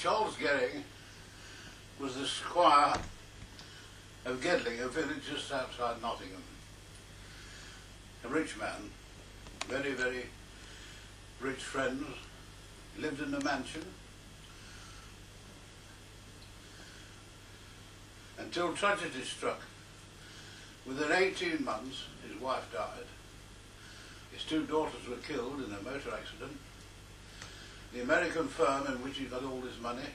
Charles Gering was the squire of Gedling, a village just outside Nottingham. A rich man, very, very rich friends, lived in a mansion until tragedy struck. Within 18 months, his wife died. His two daughters were killed in a motor accident. The American firm in which he got all his money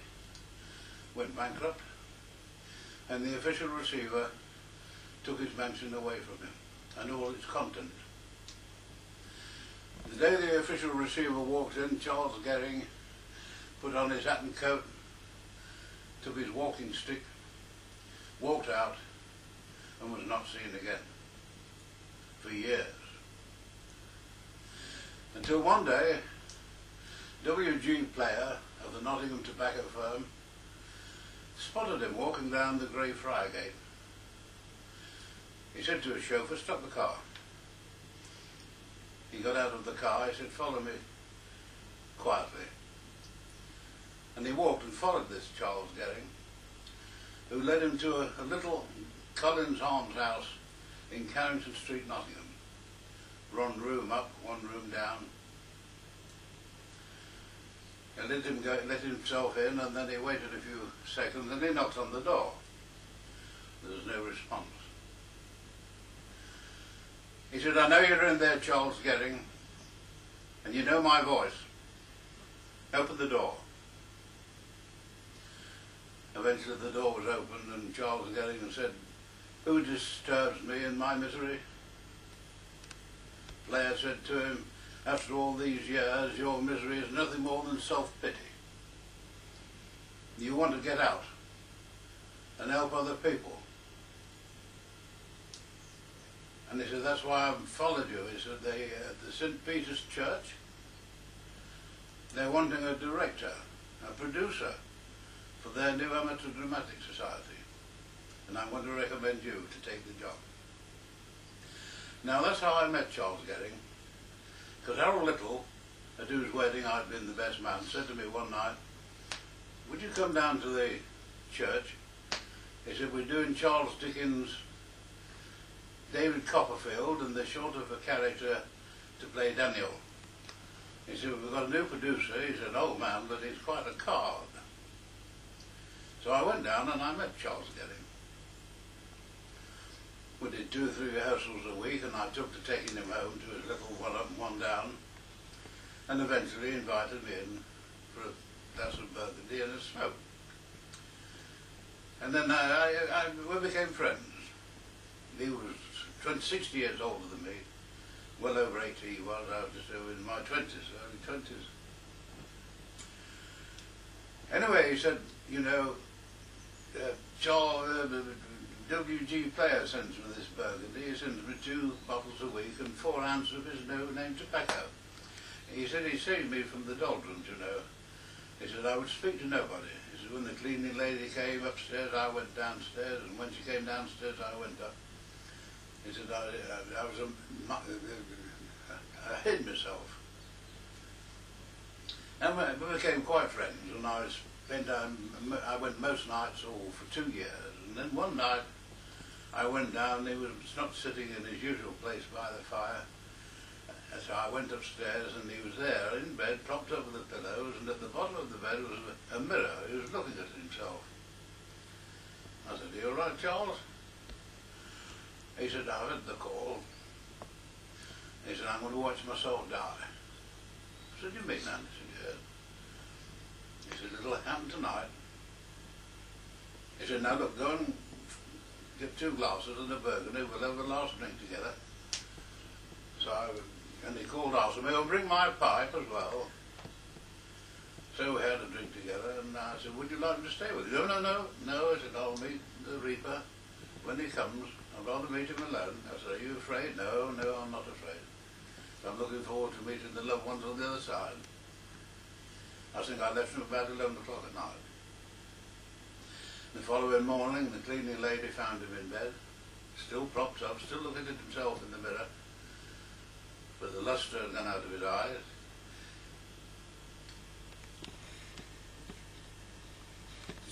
went bankrupt, and the official receiver took his mansion away from him and all its contents. The day the official receiver walked in, Charles Gering put on his hat and coat, took his walking stick, walked out, and was not seen again for years. Until one day, W.G. Player of the Nottingham tobacco firm spotted him walking down the Grey Friar Gate. He said to his chauffeur, "Stop the car." He got out of the car, he said, "Follow me quietly." And he walked and followed this Charles Gering, who led him to a little Collins Arms house in Carrington Street, Nottingham. One room up, one room down. He let himself in, and then he waited a few seconds, and he knocked on the door. There was no response. He said, "I know you're in there, Charles Gering, and you know my voice. Open the door." Eventually the door was opened, and Charles Gering said, "Who disturbs me in my misery?" Player said to him, "After all these years, your misery is nothing more than self-pity. You want to get out and help other people." And he said, "That's why I've followed you." He said, the St. Peter's Church, they're wanting a director, a producer for their new amateur dramatic society. And I'm going to recommend you to take the job. Now that's how I met Charles Gering. Because Harold Little, at whose wedding I'd been the best man, said to me one night, "Would you come down to the church?" He said, "We're doing Charles Dickens' David Copperfield, and they're short of a character to play Daniel." He said, "We've got a new producer." He's an old man, but he's quite a card. So I went down and I met Charles Gering. We did 2 or 3 rehearsals a week, and I took to taking him home to his little one up and one down, and eventually invited me in for a glass of burgundy and a smoke. And then we became friends. He was 60 years older than me, well over 80 he was. I was just in my 20s, early 20s. Anyway, he said, "You know, W.G. Player sends me this burgundy. He sends me 2 bottles a week and 4 ounces of his no-name tobacco." He said he saved me from the doldrums, you know. He said I would speak to nobody. He said when the cleaning lady came upstairs, I went downstairs, and when she came downstairs, I went up. He said I hid myself. And we became quite friends, and I went most nights all for 2 years. And then one night I went down, he was not sitting in his usual place by the fire. And so I went upstairs, and he was there in bed, propped up with the pillows, and at the bottom of the bed was a mirror. He was looking at himself. I said, "Are you all right, Charles?" He said, "I've had the call." He said, "I'm going to watch myself die." I said, "You mean that?" He said, "Yes." He said, "It'll happen tonight." He said, "Now look, go and get 2 glasses and a burgundy. We'll have a last drink together." And he called after me, "Oh, bring my pipe as well." So we had a drink together, and I said, "Would you like me to stay with you?" No, I said, "I'll meet the Reaper when he comes. I'd rather meet him alone." I said, "Are you afraid?" No, I'm not afraid. I'm looking forward to meeting the loved ones on the other side." I think I left him about 11 o'clock at night. The following morning, the cleaning lady found him in bed, still propped up, still looking at himself in the mirror, but the lustre had gone out of his eyes.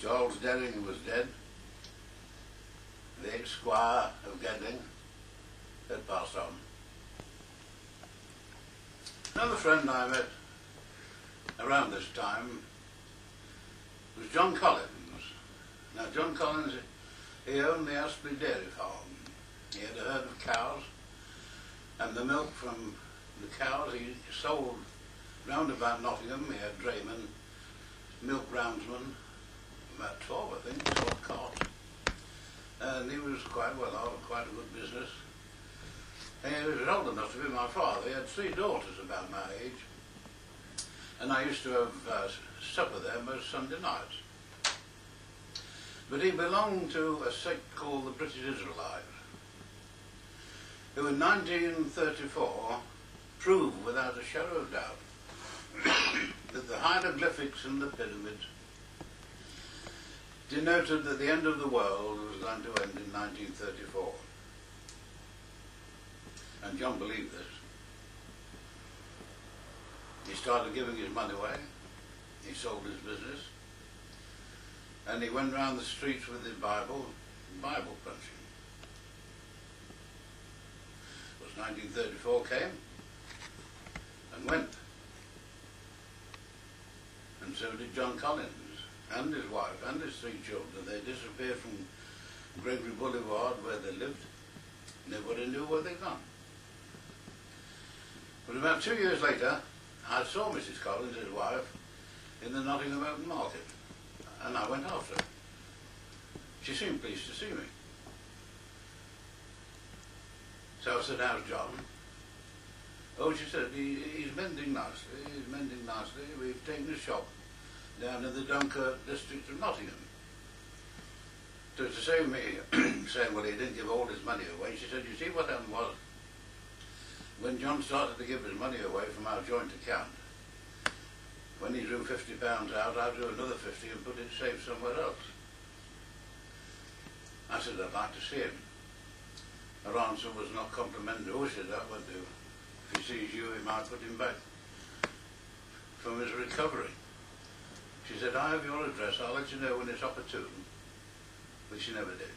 Charles Derry was dead. The ex-squire of Gedling had passed on. Another friend I met around this time was John Collins. Now John Collins, he owned the Astley Dairy Farm. He had a herd of cows, and the milk from the cows he sold round about Nottingham. He had draymen, milk roundsmen, about 12 I think, 12 carts. And he was quite well off, quite a good business. And he was old enough to be my father. He had 3 daughters about my age. And I used to have supper there most Sunday nights. But he belonged to a sect called the British Israelites, who in 1934 proved without a shadow of doubt that the hieroglyphics in the pyramids denoted that the end of the world was going to end in 1934. And John believed this. He started giving his money away. He sold his business. And he went round the streets with his Bible punching. It was 1934 came and went. And so did John Collins and his wife and his 3 children. They disappeared from Gregory Boulevard where they lived. Nobody knew where they'd gone. But about 2 years later, I saw Mrs. Collins, his wife, in the Nottingham Open Market. And I went after her. She seemed pleased to see me. So I said, "How's John?" "Oh," she said, he's mending nicely, he's mending nicely. We've taken a shop down in the Dunkirk district of Nottingham." So to save me saying, well, he didn't give all his money away, she said, "You see, what happened was, when John started to give his money away from our joint account, when he drew £50 out, I drew another 50 and put it safe somewhere else." I said, "I'd like to see him." Her answer was not complimentary. "Oh," she said, "that won't do. If he sees you, he might put him back from his recovery." She said, "I have your address, I'll let you know when it's opportune," which she never did.